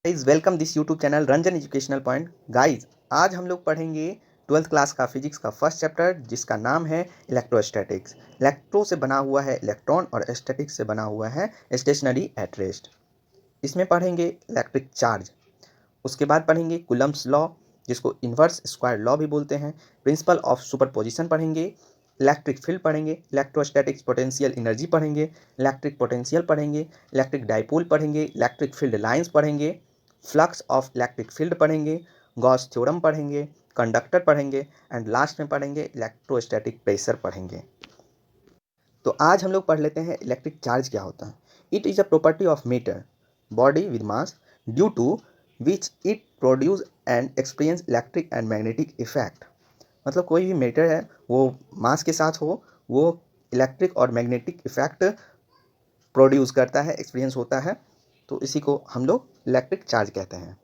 Guys welcome this YouTube channel Ranjan educational point. Guys आज हम लोग पढ़ेंगे 12th क्लास का फिजिक्स का फर्स्ट चैप्टर जिसका नाम है इलेक्ट्रोस्टैटिक्स। इलेक्ट्रो से बना हुआ है इलेक्ट्रॉन और स्टैटिक्स से बना हुआ है स्टेशनरी एट रेस्ट। इसमें पढ़ेंगे इलेक्ट्रिक चार्ज, उसके बाद पढ़ेंगे कूलम्ब्स लॉ जिसको इन्वर्स स्क्वायर लॉ भी बोलते हैं, प्रिंसिपल ऑफ सुपरपोजिशन पढ़ेंगे, इलेक्ट्रिक फील्ड पढ़ेंगे, इलेक्ट्रोस्टैटिक्स पोटेंशियल एनर्जी पढ़ेंगे, इलेक्ट्रिक पोटेंशियल पढ़ेंगे, इलेक्ट्रिक डाइपोल पढ़ेंगे, इलेक्ट्रिक फील्ड लाइंस पढ़ेंगे, फ्लक्स ऑफ इलेक्ट्रिक फील्ड पढ़ेंगे, गॉस थ्योरम पढ़ेंगे, कंडक्टर पढ़ेंगे एंड लास्ट में पढ़ेंगे इलेक्ट्रोस्टैटिक प्रेशर पढ़ेंगे। तो आज हम लोग पढ़ लेते हैं इलेक्ट्रिक चार्ज क्या होता है। It is a property of matter body with mass due to which it produce and experience electric and magnetic effect. मतलब कोई भी मैटर है वो मास के साथ हो, वो इलेक्ट्रिक और मैग्नेटिक इफेक्ट प्रोड्यूस करता है, एक्सपीरियंस होता है, तो इसी को हम लोग इलेक्ट्रिक चार्ज कहते हैं।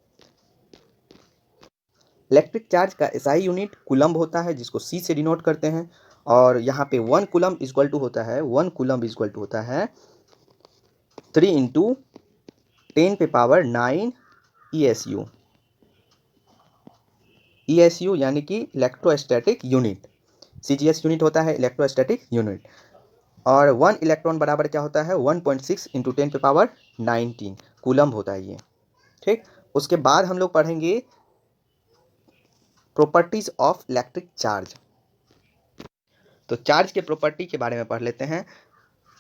इलेक्ट्रिक चार्ज का एसआई यूनिट कूलम्ब होता है जिसको सी से डिनोट करते हैं, और यहाँ पे 1 कूलम्ब इक्वल टू होता है 1 कूलम्ब इक्वल टू होता है 3 इंटू 10⁻⁹ ESU। ESU यानी कि इलेक्ट्रोस्टैटिक यूनिट, CGS यूनिट होता है इलेक्ट्रोस्टैटिक यूनिट। और 1 इलेक्ट्रॉन बराबर क्या होता है 1.6 इंटू 10⁻⁹ कूलम्ब होता है ये। ठीक, उसके बाद हम लोग पढ़ेंगे प्रॉपर्टीज ऑफ इलेक्ट्रिक चार्ज। तो चार्ज के प्रॉपर्टी के बारे में पढ़ लेते हैं।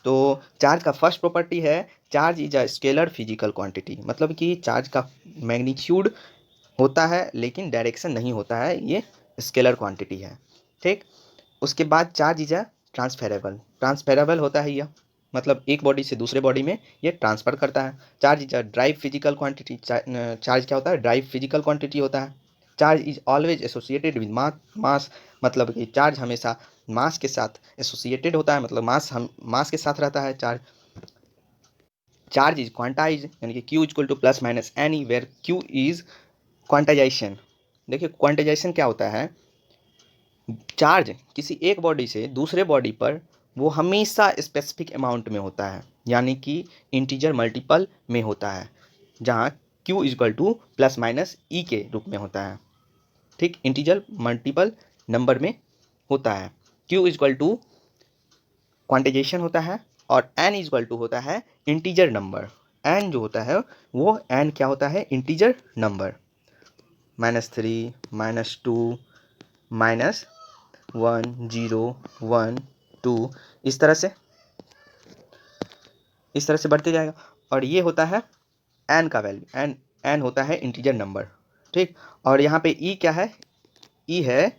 तो चार्ज का फर्स्ट प्रॉपर्टी है charge is a scalar physical quantity, मतलब कि चार्ज का मैग्नीट्यूड होता है लेकिन डायरेक्शन नहीं होता है, ये स्केलर क्वांटिटी है। ठीक, उसके बाद चार्ज इज अ ट्रांसफेरेबल होता है यह, मतलब एक बॉडी से दूसरे बॉडी में ये ट्रांसफ़र करता है। Charge is a drive physical quantity, charge क्या होता है ड्राइव फिजिकल क्वांटिटी होता है। Charge is always associated with mass, मतलब कि चार्ज हमेशा मास के साथ एसोसिएटेड होता है, मतलब मास के साथ रहता है चार्ज। चार्ज इज क्वांटाइज यानी कि Q equal to plus minus any where Q is quantization. देखिए क्वांटाइजेशन क्या होता है, चार्ज किसी एक बॉडी से दूसरे बॉडी पर वो हमेशा स्पेसिफिक अमाउंट में होता है, यानी कि इंटीजर मल्टीपल में होता है, जहाँ Q equal to plus minus E के रूप में होता है। ठीक, इंटीजर मल्टीपल नंबर में होता है। Q इक्वल टू क्वांटाइजेशन होता है और N इक्वल टू होता है इंटीजर नंबर। N जो होता है वो N क्या होता है इंटीजर नंबर, -3 -2 -1 0 1 2 इस तरह से बढ़ते जाएगा। और ये होता है N का वैल्यू, N होता है इंटीजर नंबर। ठीक, और यहाँ पे E क्या है, E है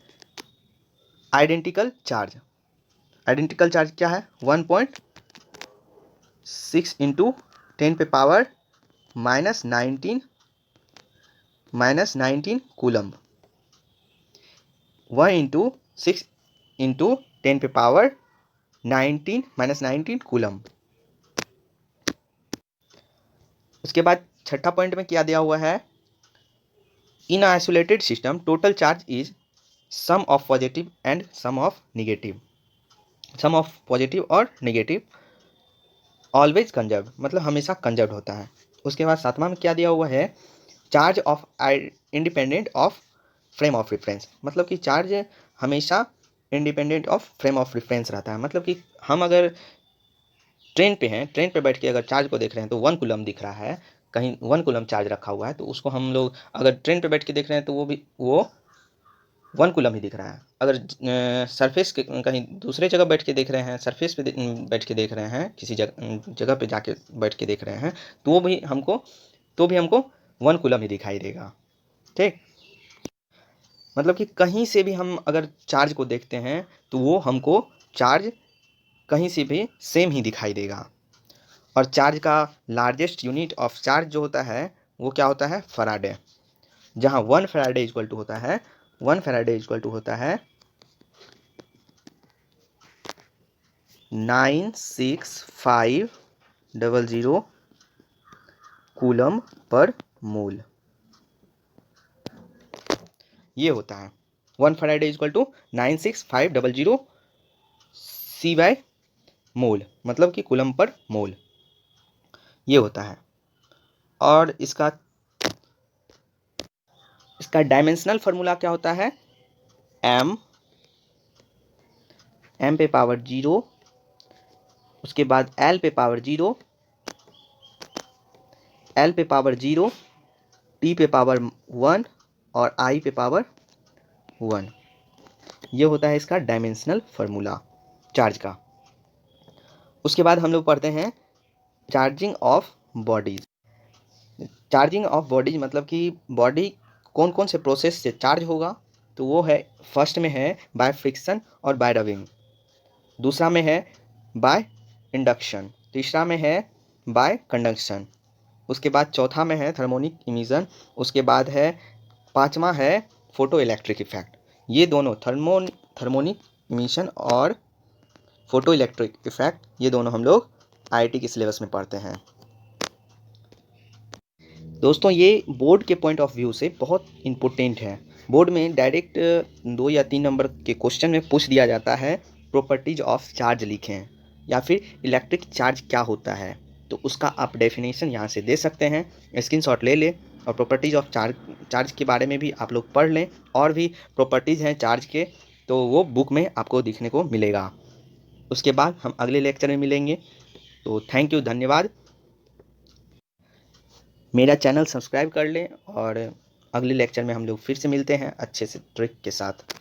आइडेंटिकल चार्ज। आइडेंटिकल चार्ज क्या है 1.6 into 10⁻⁻⁹ coulomb, 1 into 6 into 10⁻⁹ coulomb. उसके बाद छठा पॉइंट में क्या दिया हुआ है, in isolated system total charge is sum of positive and sum of negative. Sum of positive और निगेटिव ऑलवेज कंजर्व, मतलब हमेशा कंजर्व होता है। उसके बाद सातवां में क्या दिया हुआ है, charge of independent of frame of reference, मतलब कि चार्ज हमेशा independent of frame of reference रहता है। मतलब कि हम अगर ट्रेन पे हैं, ट्रेन पे बैठ के अगर चार्ज को देख रहे हैं तो 1 कूलम दिख रहा है, कहीं 1 कूलम चार्ज रखा हुआ है, तो उसको हम लोग अगर ट्रेन पे बैठ के देख रहे हैं तो वो 1 कूलम ही दिख रहा है। अगर सरफेस के कहीं दूसरे जगह बैठ के देख रहे हैं, सरफेस पे बैठ के देख रहे हैं, किसी जगह पे जाके बैठ के देख रहे हैं, तो भी हमको 1 कूलम ही दिखाई देगा। ठीक, मतलब कि कहीं से भी हम अगर चार्ज को देखते हैं तो वो हमको चार्ज कहीं से भी सेम ही दिखाई देगा। और चार्ज का लार्जेस्ट यूनिट ऑफ चार्ज जो होता है वो क्या होता है फैराडे, जहाँ 1 फैराडे इक्वल टू होता है 96500 कूलम पर मोल। ये होता है 1 फैराडे इक्वल टू 96500 C/मोल, मतलब कि कूलम पर मोल, ये होता है। और इसका इसका डायमेंशनल फार्मूला क्या होता है, m पे पावर 0, उसके बाद l पे पावर 0, l पे पावर 0, t पे पावर 1 और i पे पावर 1। ये होता है इसका डायमेंशनल फार्मूला चार्ज का। उसके बाद हम लोग पढ़ते हैं charging of bodies. Charging of bodies मतलब कि बॉडी कौन कौन से प्रोसेस से चार्ज होगा, तो वो है, फर्स्ट में है बाय फ्रिक्शन और बाय रबिंग, दूसरा में है बाय इंडक्शन, तीसरा में है बाय कंडक्शन, उसके बाद चौथा में है थर्मोनिक इमिशन, उसके बाद है पांचवा है फोटो इलेक्ट्रिक इफेक्ट। ये दोनों थर्मोनिक इमिशन और फोटो इलेक्ट्रिक इफेक्ट, ये दोनों हम लोग आईआईटी के सिलेबस में पढ़ते हैं। दोस्तों ये बोर्ड के पॉइंट ऑफ व्यू से बहुत इम्पोर्टेंट है। बोर्ड में डायरेक्ट 2 या 3 नंबर के क्वेश्चन में पूछ दिया जाता है प्रॉपर्टीज ऑफ चार्ज लिखें, या फिर इलेक्ट्रिक चार्ज क्या होता है, तो उसका आप डेफिनेशन यहाँ से दे सकते हैं, स्क्रीनशॉट ले लें और प्रॉपर्टीज ऑफ चार्ज के बारे में भी आप लोग पढ़ लें। और भी प्रॉपर्टीज़ हैं चार्ज के, तो वो बुक में आपको दिखने को मिलेगा। उसके बाद हम अगले लेक्चर में मिलेंगे। तो थैंक यू, धन्यवाद। मेरा चैनल सब्सक्राइब कर लें और अगले लेक्चर में हम लोग फिर से मिलते हैं अच्छे से ट्रिक के साथ।